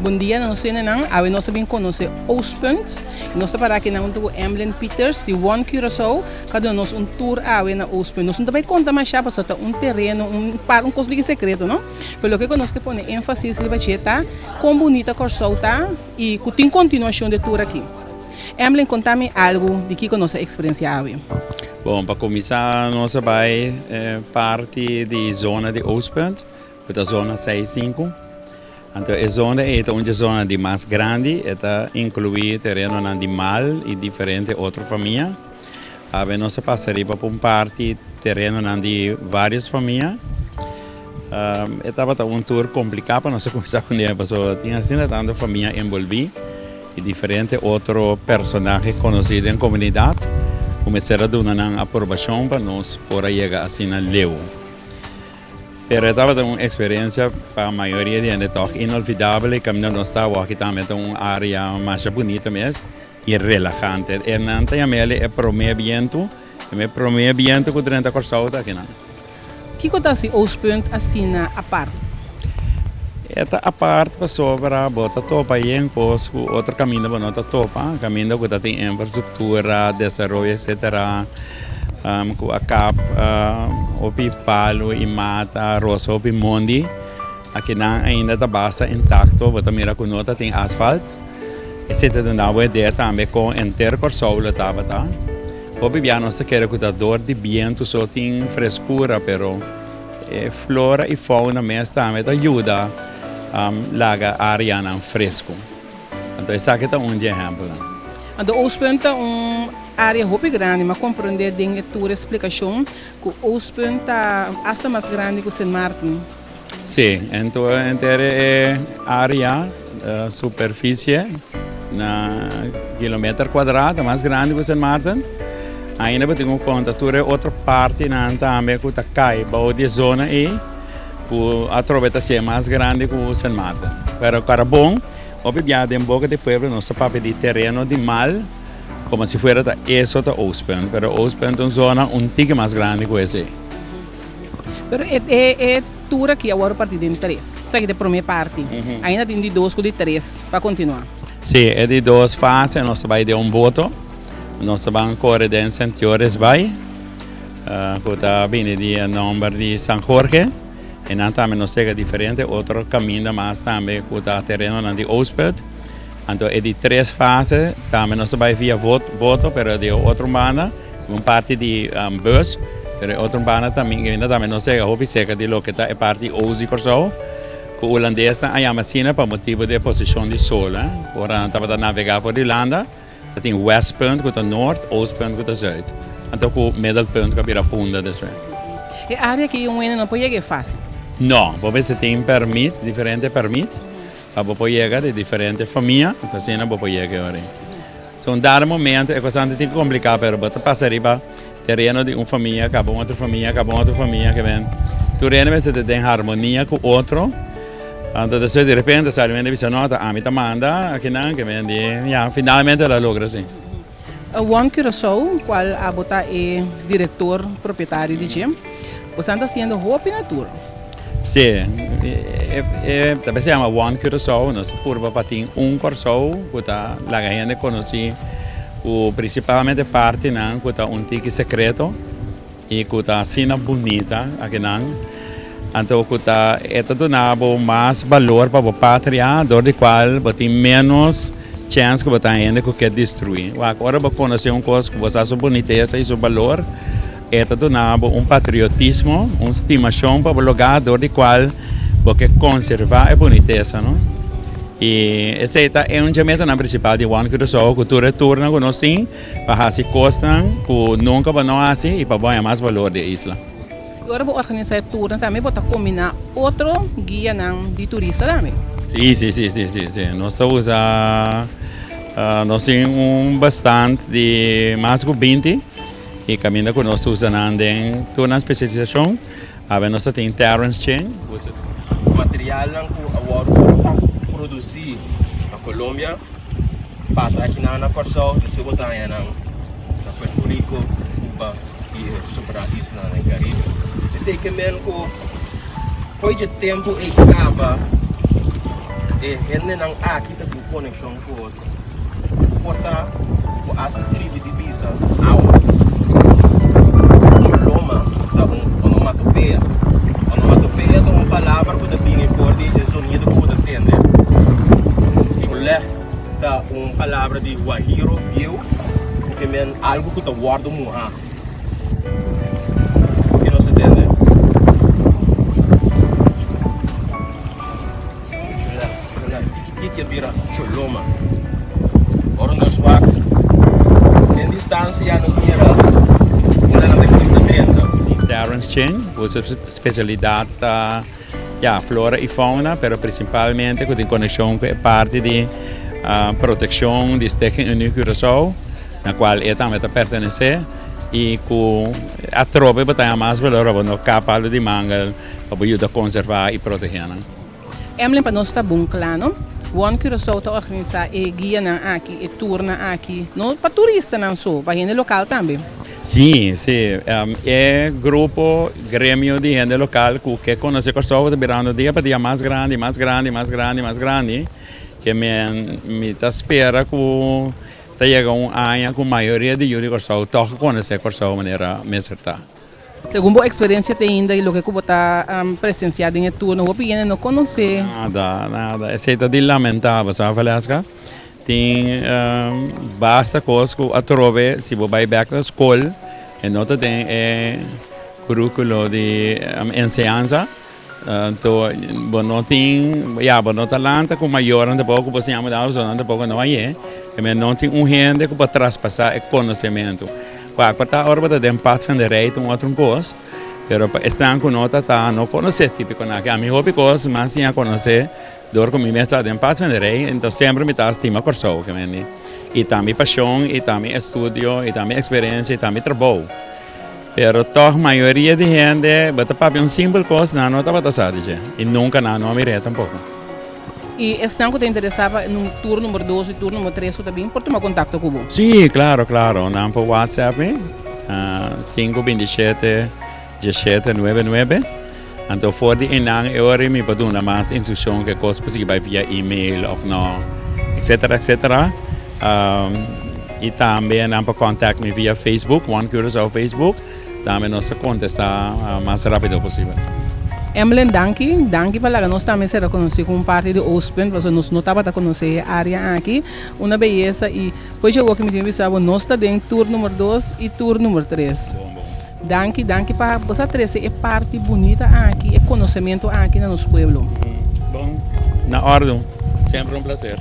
Bom dia, nós somos nós também conhece Oostpunt. Nós estamos aqui na Emlyn Peters, de One Curaçao. Cada nós tour na Oostpunt. Nós também conta mais chapa sobre terreno, coisa de secreto, não? Pelo que nós que põe ênfase na bacheta, com bonita Curaçao tá e que tem continuação de tour aqui. Emlyn, conta-me algo de que nossa experiência hoje. Bom, para começar, nós vai parte da zona de Oostpunt, da zona 65. Então, a zona é uma zona de mais grande, esta inclui terreno animal e diferentes outras famílias. Nós passaremos por uma parte terreno de várias famílias. Estava um tour complicado para nós começar com ele, porque tinha assim tanta família envolvida e diferentes outros personagens conhecidos na comunidade. Começaram a dar uma aprovação para nós poder chegar assim a Leo. Pero estava uma experiência para a maioria de gente toch inolvidável, que nós estávamos aqui também uma área mais bonita mesmo e relajante. E não tem a mele é promebiento com 30 corsaus aqui não. Que coisa assim Oostpunt assim a parte? Esta a parte para sobra bota topa e em posto outro caminho para nós topa, caminho que tem infraestrutura, desenvolvimento, etc. Com a CAP, o Palo e Mata, Rosso, o Mondi. Aqui ainda está basta intacto, você mira com nota tem asfalto. E se você não vai ter também com inteiro corso, estava tá. O bibiano se quer que a dor de viento só tem frescura, pero flora e fauna mesmo também ajuda laga área fresco. Então esse aqui é um exemplo. Então Oostpunt é área muito grande, mas compreender a tua explicação que Oostpunt é mais grande que Sint Maarten. Sim, então é área, superfície, na quilômetro quadrado, mais grande que Sint Maarten. Ainda tem conta, outra parte também que está cai, de zona e que a troveta é mais grande que Sint Maarten. Pero para bom, obviamente em boca de pueblo, nós papel de terreno de mal, como se fosse isso da Oostpunt, pero Oostpunt é uma zona tique mais grande que esse. Pero é tour aqui agora a partir de 3. Sabe de primeira parte. Ainda tem de 2 com de 3 para continuar. Sim, é de 2 fases, nós vai de boto, nós vamos correr de Sentiores vai, que está bem de nome de San Jorge, e nós também nós temos diferente outro caminho, mas também que está terreno de Oostpunt. Então é de 3 fases, também nós vai via voto, pero de outra banda, uma parte de bus, pero outra banda também nós temos cerca de lo que está é parte de Ozi Corso, que o holandês está aí a macina para motivo de posição de sol, agora estava a navegar por Irlanda, tem West Punt que está norte, Oostpunt que está sul. Então o middle punt que vira punta desse. É área que não pode chegar fácil. Não, você tem permit, diferente permit. Para poder chegar de diferentes famílias, então assim não pode chegar agora. Então, dado momento, é bastante complicado, pero você passaria para terreno de uma família, acabou outra família, que vem. Terreno você tem harmonia com o outro. Então, de repente, sai uma divisão nota, a mim manda, aqui não, que vem, finalmente ela logra assim. One Curaçao, qual a botar é diretor proprietário de gym, você está sendo roupa na tour. Sim, também se chama One Curaçao, nós curva para ter Curaçao, que está lá a gente conhece, principalmente parte não, que está tique secreto e que está cena bonita aqui não, então que está dando mais valor para a pátria, do qual tem menos chance que você ainda quer destruir. Agora você conhecer coisa que você acha boniteza e seu valor. Esta donava patriotismo, estimação para o lugar do qual você conservar a boniteza, não? E essa é um chamado principal de One Curaçao, cultura turna que nós temos, para se costam, que nunca vai não assim e para ganhar mais valor da isla. Agora vou organizar a turna também, vou combinar outro guia de turista também. Sim. Nós temos bastante de mais de 20. E caminho que nós usamos em toda a especialização, nós temos Terrence Chen. O material que agora produzir na Colômbia, passa aqui na Corso, e se botar na Puerto Rico, Cuba e sobre a isla na Caribe. Eu sei que mesmo foi de tempo e acaba E gente não aqui tá com conexão com outro. Porta o asa tribo de bisa. Choloma tá onomatopeia. Onomatopeia é uma palavra que define forte o sonido que você entende. Cholé tá uma palavra de guajiro, viu? Que é algo que tá guardo muha. E não se entende. Que vira choloma. Ora nos wak. Em distância nos mira. Una na tecnologia. Terence Chen, cuja especialidade está flora e fauna, mas principalmente com conexão com a parte de proteção de Stekken Unique Curaçao, na qual ele também pertence, e com a tropa que mais valor no capalo de manga para ajudar a conservar e proteger. Emlyn para nós está bom, claro. One Curaçao está organizar e guia aqui, e tour aqui, não para turistas não só, para gente local também. Sim, sim. É grupo, grêmio de gente local que conhece Curaçao virando dia para dia mais grande, que me espera que chega ano com a maioria de gente Curaçao toca conhecer Curaçao de maneira mais certa. Segundo a experiência tem ainda e o que você está presenciado em turno, o que não conhece? Nada. É de lamentável, sabe, Valesca? Tem basta coisa que a trove, se você vai back na escola, e não tem currículo de ensinança, então, não tem, não talento com maior, um pouco você ama dar, um pouco não é, mas não tem gente que pode traspassar o conhecimento. Quando está a hora de empate de rei, outro coisa, mas estão com nota não conhecer típico na que a minha coisa, mas sim a conhecer, dor com minha está de empate de rei, então sempre me está estima Curaçao, que me e também paixão, e também estudo, e também experiência, e também trabalho. Pero a maioria de gente, bota para simples coisa, não está para saber, e nunca não me reta tampouco. E estão que te interessava no tour número 2 e tour número 3 também, por tomar contato com você? Sim, claro. Não por WhatsApp, 527 1799. Então, for de enang eu me pode dar mais instrução que coisa possível via e-mail ou não, etc. E também não para contato me via Facebook, One Curaçao Facebook, também nossa conta está mais rápido possível. Emlyn, danke para nós também será conhecido como parte de Ospen, porque nós não estava a conhecer a área aqui, uma beleza e foi chegou que me tinha visto, nós está em tour número 2 e tour número 3. Danke para você trazer a parte bonita aqui, o conhecimento aqui no nosso pueblo. Bom, na ordem, sempre um prazer.